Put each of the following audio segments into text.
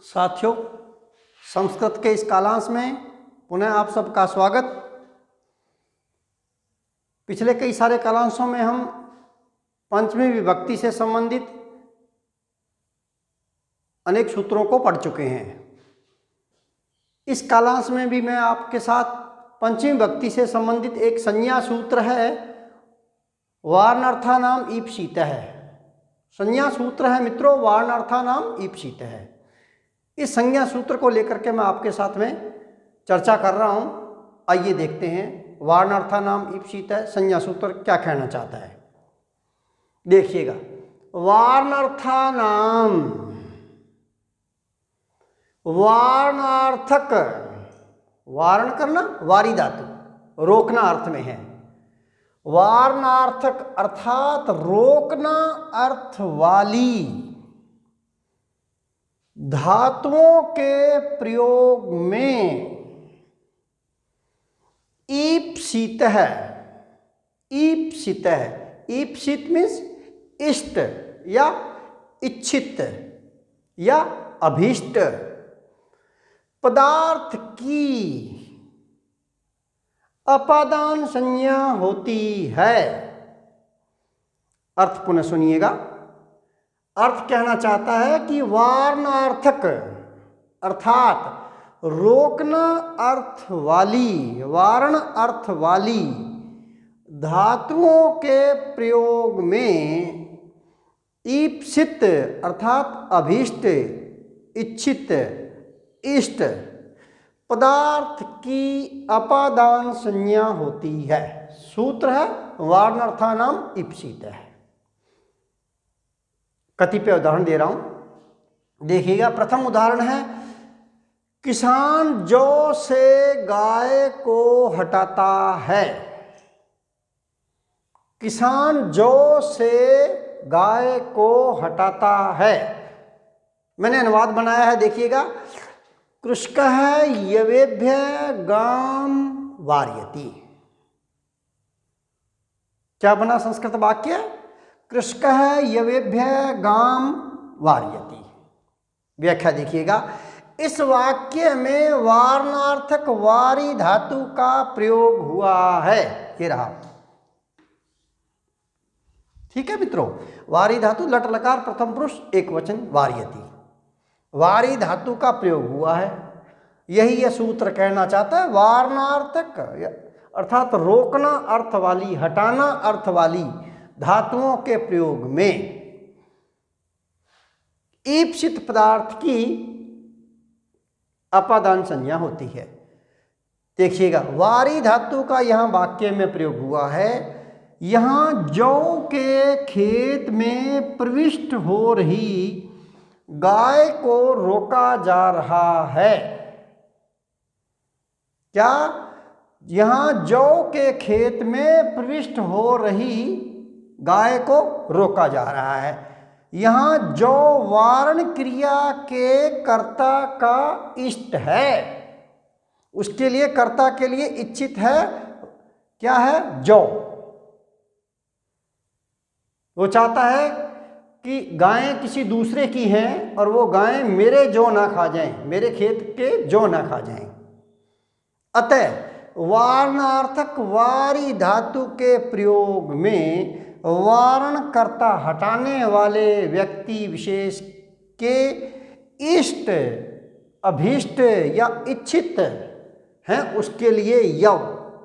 साथियों, संस्कृत के इस कालांश में पुनः आप सबका स्वागत। पिछले कई सारे कालांशों में हम पंचमी विभक्ति से संबंधित अनेक सूत्रों को पढ़ चुके हैं। इस कालांश में भी मैं आपके साथ पंचमी विभक्ति से संबंधित एक संज्ञा सूत्र है, वार्णार्थानाम ईप्सितः है। संज्ञा सूत्र है मित्रों, वार्णार्थानाम ईप्सितः है। इस संज्ञा सूत्र को लेकर के मैं आपके साथ में चर्चा कर रहा हूं। आइए देखते हैं वार्णार्थानाम ईप्सितः संज्ञा सूत्र क्या कहना चाहता है। देखिएगा, वार्णार्थानाम, वार्णार्थक, वारण करना, वारी धातु, रोकना अर्थ में है। वार्णार्थक अर्थात रोकना अर्थ वाली धातुओं के प्रयोग में ईप्सितः, ईप्सितः, ईप्सित मीन्स इष्ट या इच्छित या अभीष्ट पदार्थ की अपादान संज्ञा होती है। अर्थ पुनः सुनिएगा। अर्थ कहना चाहता है कि वार्णार्थक अर्थात रोकना अर्थ वाली, वारण अर्थ वाली धातुओं के प्रयोग में ईप्सित अर्थात अभीष्ट, इच्छित, इष्ट पदार्थ की अपादान संज्ञा होती है। सूत्र है वार्णार्थानाम ईप्सितः है। कतिपय उदाहरण दे रहा हूं, देखिएगा। प्रथम उदाहरण है, किसान जौ से गाय को हटाता है। किसान जौ से गाय को हटाता है। मैंने अनुवाद बनाया है, देखिएगा। कृषकः यवेभ्य गाम वारयति। क्या बना संस्कृत वाक्य? कृषकः यवेभ्य गाम वारयति। व्याख्या देखिएगा। इस वाक्य में वार्णार्थक वारी धातु का प्रयोग हुआ है। ये रहा, ठीक है मित्रों। वारी धातु लट लकार प्रथम पुरुष एक वचन वारयति, वारी धातु का प्रयोग हुआ है। यही यह सूत्र कहना चाहता है। वार्णार्थक अर्थात रोकना अर्थ वाली, हटाना अर्थ वाली धातुओं के प्रयोग में ईप्सित पदार्थ की अपादान संज्ञा होती है। देखिएगा, वारी धातु का यहां वाक्य में प्रयोग हुआ है। यहां जौ के खेत में प्रविष्ट हो रही गाय को रोका जा रहा है। क्या? यहां जौ के खेत में प्रविष्ट हो रही गाय को रोका जा रहा है। यहां जौ वारण क्रिया के कर्ता का इष्ट है, उसके लिए कर्ता के लिए इच्छित है। क्या है? जौ। वो चाहता है कि गायें किसी दूसरे की हैं और वो गायें मेरे जौ ना खा जाएं, मेरे खेत के जौ ना खा जाएं। अतः वार्णार्थक वारी धातु के प्रयोग में वारण कर्ता हटाने वाले व्यक्ति विशेष के इष्ट, अभीष्ट या इच्छित हैं, उसके लिए यव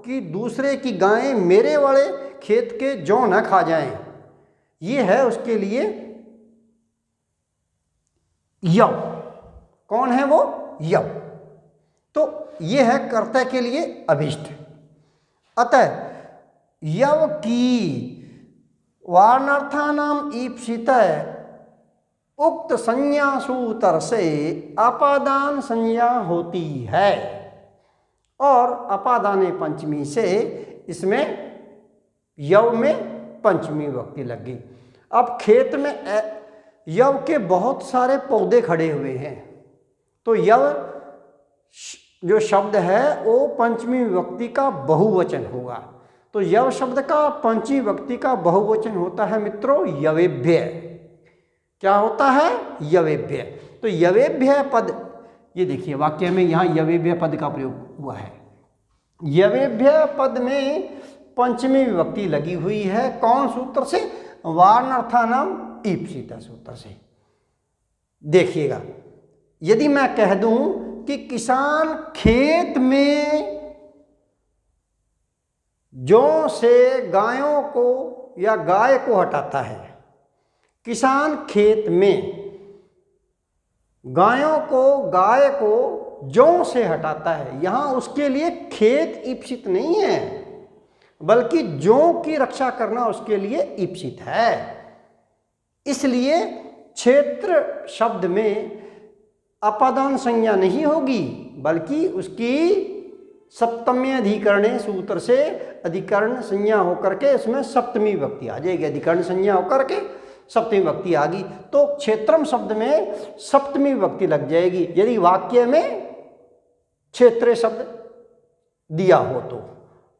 कि दूसरे की गायें मेरे वाले खेत के जौ न खा जाएं, ये है उसके लिए यव। कौन है वो? यव। तो ये है कर्ता के लिए अभीष्ट। अतः यव की वार्णार्थानाम ईप्सितः उक्त संज्ञा सूत्र से अपादान संज्ञा होती है और अपादाने पंचमी से इसमें यव में पंचमी विभक्ति लग गई। अब खेत में यव के बहुत सारे पौधे खड़े हुए हैं, तो यव जो शब्द है वो पंचमी विभक्ति का बहुवचन होगा। तो यव शब्द का पंचमी विभक्ति का बहुवचन होता है मित्रों यवेभ्य। क्या होता है? यवेभ्य। तो यवेभ्य पद, ये देखिए वाक्य में यहाँ यवेभ्य पद का प्रयोग हुआ है। यवेभ्य पद में पंचमी विभक्ति लगी हुई है। कौन सूत्र से? वार्णर्थानाम ईप्सिता सूत्र से। देखिएगा, यदि मैं कह दूं कि किसान खेत में जौ से गायों को या गाय को हटाता है, किसान खेत में गायों को गाय को जौ से हटाता है, यहां उसके लिए खेत ईप्सित नहीं है, बल्कि जौ की रक्षा करना उसके लिए ईप्सित है। इसलिए क्षेत्र शब्द में अपादान संज्ञा नहीं होगी, बल्कि उसकी सप्तमी अधिकरणे सूत्र से अधिकरण संज्ञा होकर के इसमें सप्तमी विभक्ति आ जाएगी। अधिकरण संज्ञा होकर के सप्तमी विभक्ति आ गई तो क्षेत्रम शब्द में सप्तमी विभक्ति लग जाएगी। यदि वाक्य में क्षेत्र शब्द दिया हो तो,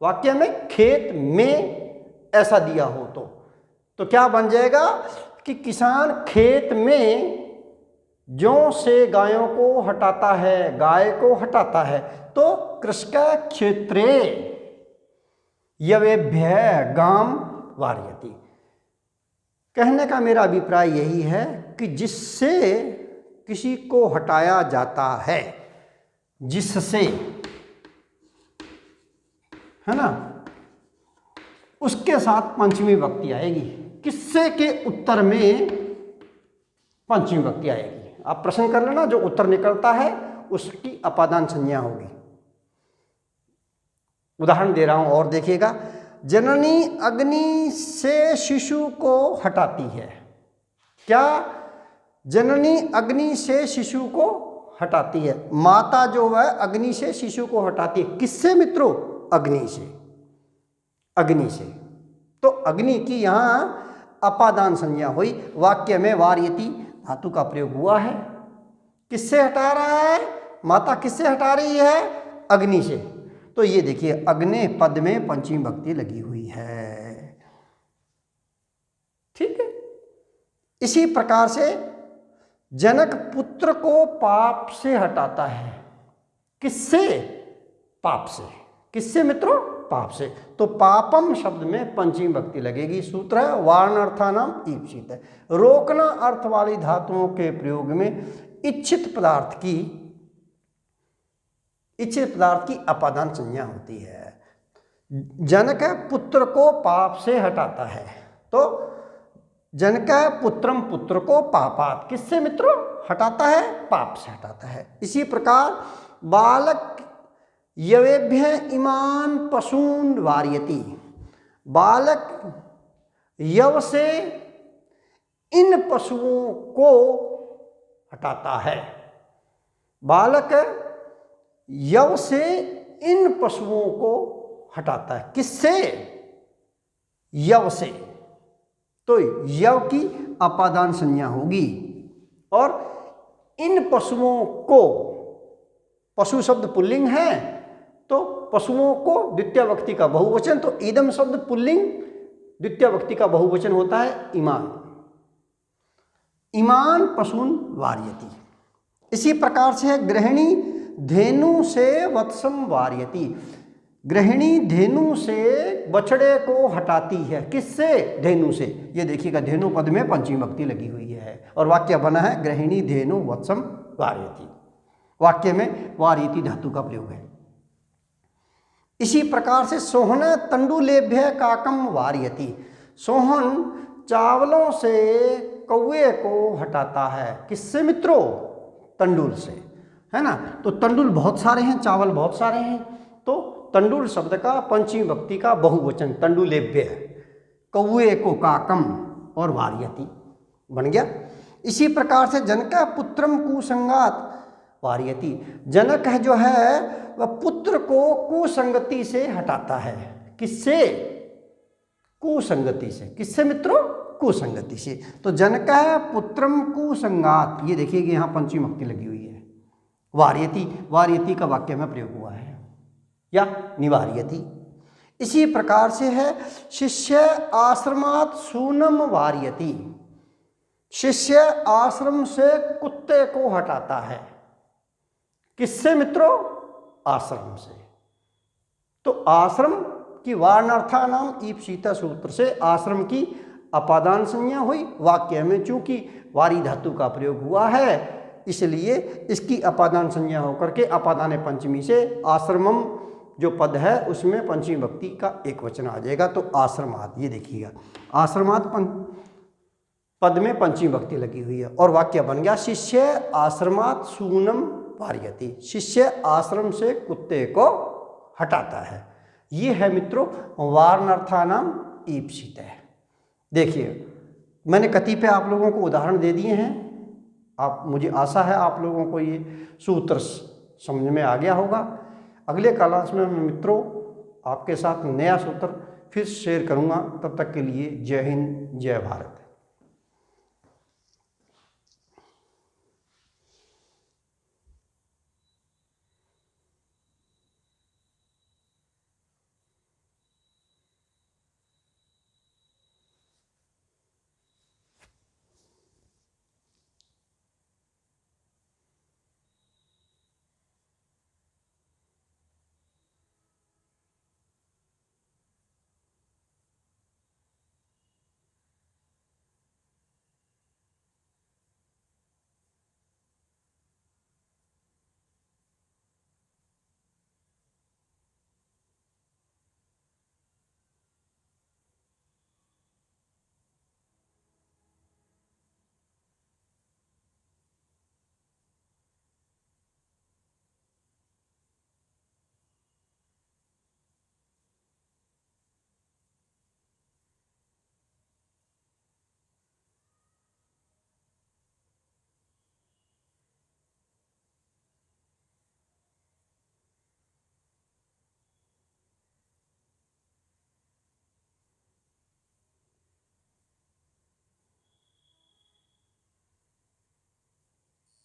वाक्य में खेत में ऐसा दिया हो तो क्या बन जाएगा कि किसान खेत में जौ से गायों को हटाता है, गाय को हटाता है, तो कृषक क्षेत्रे यवेभ्य गाम वार्यति। कहने का मेरा अभिप्राय यही है कि जिससे किसी को हटाया जाता है, जिससे, है ना, उसके साथ पंचमी विभक्ति आएगी। किससे के उत्तर में पंचमी विभक्ति आएगी। आप प्रश्न कर लेना, जो उत्तर निकलता है उसकी अपादान संज्ञा होगी। उदाहरण दे रहा हूं और देखिएगा, जननी अग्नि से शिशु को हटाती है। क्या? जननी अग्नि से शिशु को हटाती है। माता जो है अग्नि से शिशु को हटाती है। किससे मित्रों? अग्नि से, अग्नि से। तो अग्नि की यहां अपादान संज्ञा हुई। वाक्य में वार्यति धातु का प्रयोग हुआ है। किससे हटा रहा है? माता किससे हटा रही है? अग्नि से। तो ये देखिए अग्नि पद में पंचमी विभक्ति लगी हुई है। ठीक है। इसी प्रकार से जनक पुत्र को पाप से हटाता है। किससे? पाप से। किससे मित्रों? पाप से। तो पापम शब्द में पंचमी विभक्ति लगेगी। सूत्र है वार्णार्थानाम ईप्सित है। रोकना अर्थ वाली धातुओं के प्रयोग में इच्छित पदार्थ की अपादान संज्ञा होती है। जनक पुत्र को पाप से हटाता है, तो जनक पुत्रम पुत्र को पापात। किससे मित्रों? हटाता है, पाप से हटाता है। इसी प्रकार बालक यवेभ्य इमान पशून वार्यति। बालक यव से इन पशुओं को हटाता है। बालक यव से इन पशुओं को हटाता है। किससे? यव से। तो यव की अपादान संज्ञा होगी। और इन पशुओं को, पशु शब्द पुल्लिंग है तो पशुओं को द्वितीय विभक्ति का बहुवचन, तो इदम शब्द पुल्लिंग द्वितीय विभक्ति का बहुवचन होता है इमान। इमान पशून वार्यति। इसी प्रकार से है गृहिणी धेनु से वत्सम वार्यति। गृहिणी धेनु से बछड़े को हटाती है। किससे? धेनु से। ये देखिएगा धेनु पद में पंचमी विभक्ति लगी हुई है और वाक्य बना है गृहिणी धेनु वत्सम वार्यति। वाक्य में वार्यति धातु का प्रयोग है। इसी प्रकार से सोहन तंडुलेभ्य काकम वार्यति। सोहन चावलों से कौवे को हटाता है। किससे मित्रों? तंडुल से, है ना। तो तंडुल बहुत सारे हैं, चावल बहुत सारे हैं, तो तंडुल शब्द का पंचमी विभक्ति का बहुवचन तंडुलेभ्य, कौवे को काकम और वार्यति बन गया। इसी प्रकार से जनक पुत्रम कुसंगात वार्यति। जनक है जो है वह पुत्र को कुसंगति से हटाता है। किससे? कुसंगति से। किससे मित्रों? कुसंगति से। तो जनक है पुत्रम कुसंगात। ये देखिए कि यहाँ पंचमी विभक्ति लगी हुई है। वार्यति, वार्यति का वाक्य में प्रयोग हुआ है या निवार्यति। इसी प्रकार से है शिष्य आश्रमात् सूनम वार्यति। शिष्य आश्रम से कुत्ते को हटाता है। किससे मित्रों? आश्रम से। तो आश्रम की वार्णार्था नाम ईप्सिता सूत्र से आश्रम की अपादान संज्ञा हुई। वाक्य में चूंकि वारी धातु का प्रयोग हुआ है इसलिए इसकी अपादान संज्ञा होकर के अपादान पंचमी से आश्रमम जो पद है उसमें पंचमी भक्ति का एक वचन आ जाएगा। तो आश्रमात, ये देखिएगा आश्रमात पद में पंचमी भक्ति लगी हुई है और वाक्य बन गया शिष्य आश्रमात सूनम वार्यति। शिष्य आश्रम से कुत्ते को हटाता है। ये है मित्रों वार्णार्थानाम ईप्सित है। देखिए मैंने कतिपय आप लोगों को उदाहरण दे दिए हैं। आप, मुझे आशा है आप लोगों को ये सूत्र समझ में आ गया होगा। अगले क्लास में मैं मित्रों आपके साथ नया सूत्र फिर शेयर करूंगा। तब तक के लिए जय हिंद, जय भारत।